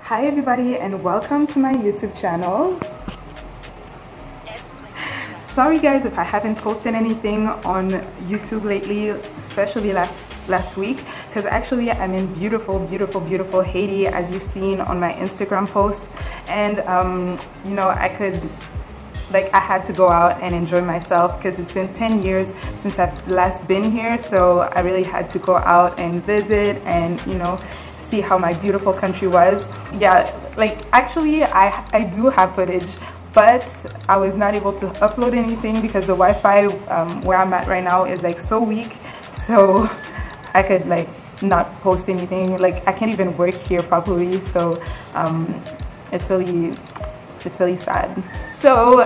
Hi everybody and welcome to my YouTube channel. Sorry guys if I haven't posted anything on YouTube lately, especially last week, because actually I'm in beautiful Haiti, as you've seen on my Instagram posts. And you know, I had to go out and enjoy myself because it's been 10 years since I've last been here, so I really had to go out and visit and, you know, see how my beautiful country was. Yeah, like actually I do have footage, but I was not able to upload anything because the Wi-Fi where I'm at right now is like so weak, so I could like not post anything. Like I can't even work here properly, so it's really sad. So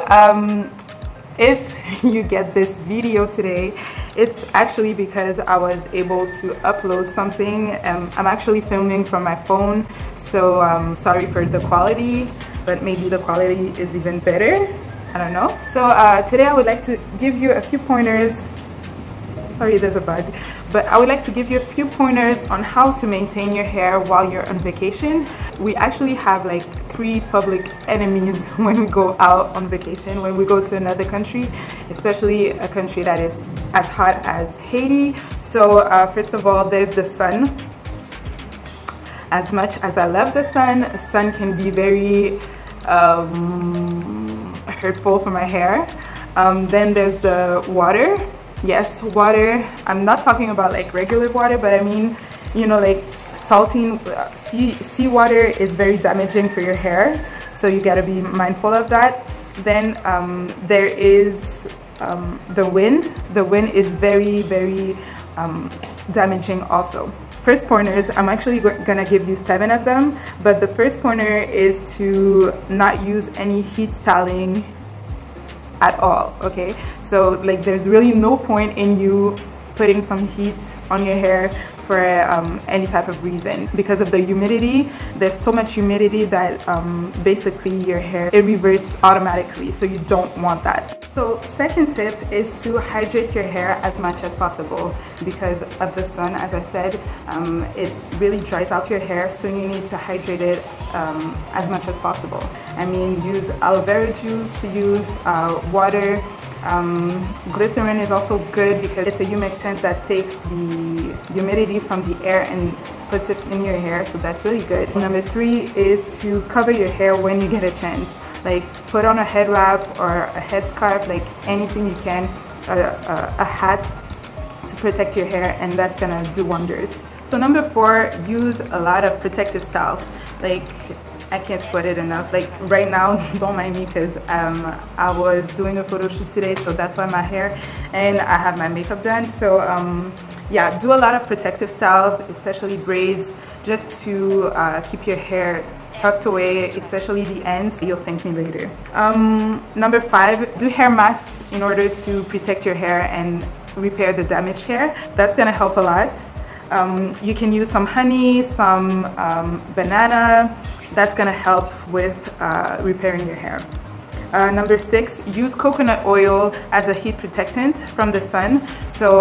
if you get this video today, it's actually because I was able to upload something. I'm actually filming from my phone, so sorry for the quality, but maybe the quality is even better, I don't know. So today I would like to give you a few pointers. Sorry, there's a bug. But I would like to give you a few pointers on how to maintain your hair while you're on vacation. We actually have like 3 public enemies when we go out on vacation, when we go to another country, especially a country that is as hot as Haiti. So first of all, there's the sun. As much as I love the sun can be very hurtful for my hair. Then there's the water. Yes, water. I'm not talking about like regular water, but I mean, you know, like salting sea water is very damaging for your hair, so you got to be mindful of that. Then there is the wind. The wind is very damaging also. First pointers, I'm actually gonna give you 7 of them, but the first pointer is to not use any heat styling at all, okay? So like there's really no point in you putting some heat on your hair for any type of reason. Because of the humidity, there's so much humidity that basically your hair, it reverts automatically, so you don't want that. So second tip is to hydrate your hair as much as possible. Because of the sun, as I said, it really dries out your hair, so you need to hydrate it as much as possible. I mean, use aloe vera juice, use water. Glycerin is also good because it's a humectant that takes the humidity from the air and puts it in your hair, so that's really good. Number 3 is to cover your hair when you get a chance. Like put on a head wrap or a headscarf, like anything you can, a hat to protect your hair, and that's gonna do wonders. So number 4, use a lot of protective styles. Like I can't sweat it enough. Like right now, don't mind me because I was doing a photo shoot today, so that's why my hair and I have my makeup done. So yeah, do a lot of protective styles, especially braids, just to keep your hair tucked away, especially the ends. You'll thank me later. Number 5, do hair masks in order to protect your hair and repair the damaged hair. That's gonna help a lot. You can use some honey, some banana. That's gonna help with repairing your hair. Number 6, use coconut oil as a heat protectant from the sun. So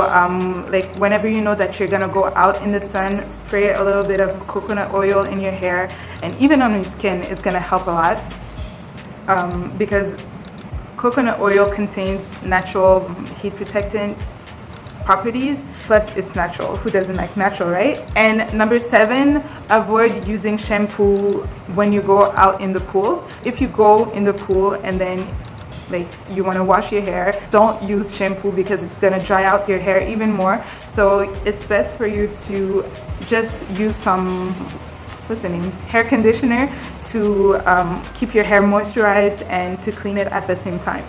like whenever you know that you're gonna go out in the sun, spray a little bit of coconut oil in your hair, and even on your skin, it's gonna help a lot. Because coconut oil contains natural heat protectant properties, plus it's natural. Who doesn't like natural, right? And number 7, avoid using shampoo when you go out in the pool. If you go in the pool and then like you want to wash your hair, don't use shampoo because it's gonna dry out your hair even more. So it's best for you to just use some, what's the name, hair conditioner to keep your hair moisturized and to clean it at the same time.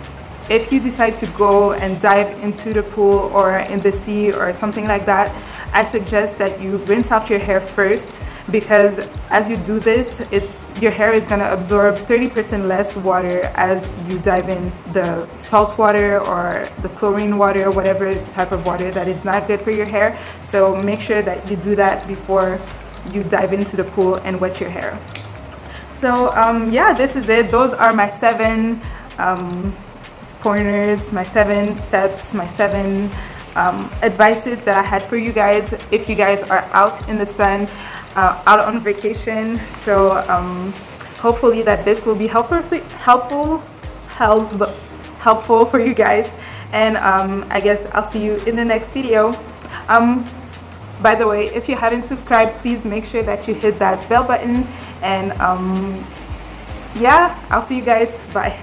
If you decide to go and dive into the pool or in the sea or something like that, I suggest that you rinse out your hair first, because as you do this, your hair is going to absorb 30% less water as you dive in the salt water or the chlorine water, or whatever type of water that is not good for your hair. So make sure that you do that before you dive into the pool and wet your hair. So yeah, this is it. Those are my 7 pointers, my 7 steps, my 7 advices that I had for you guys. If you guys are out in the sun, out on vacation. So hopefully that this will be helpful for you guys, and I guess I'll see you in the next video. By the way, if you haven't subscribed, please make sure that you hit that bell button, and yeah, I'll see you guys. Bye.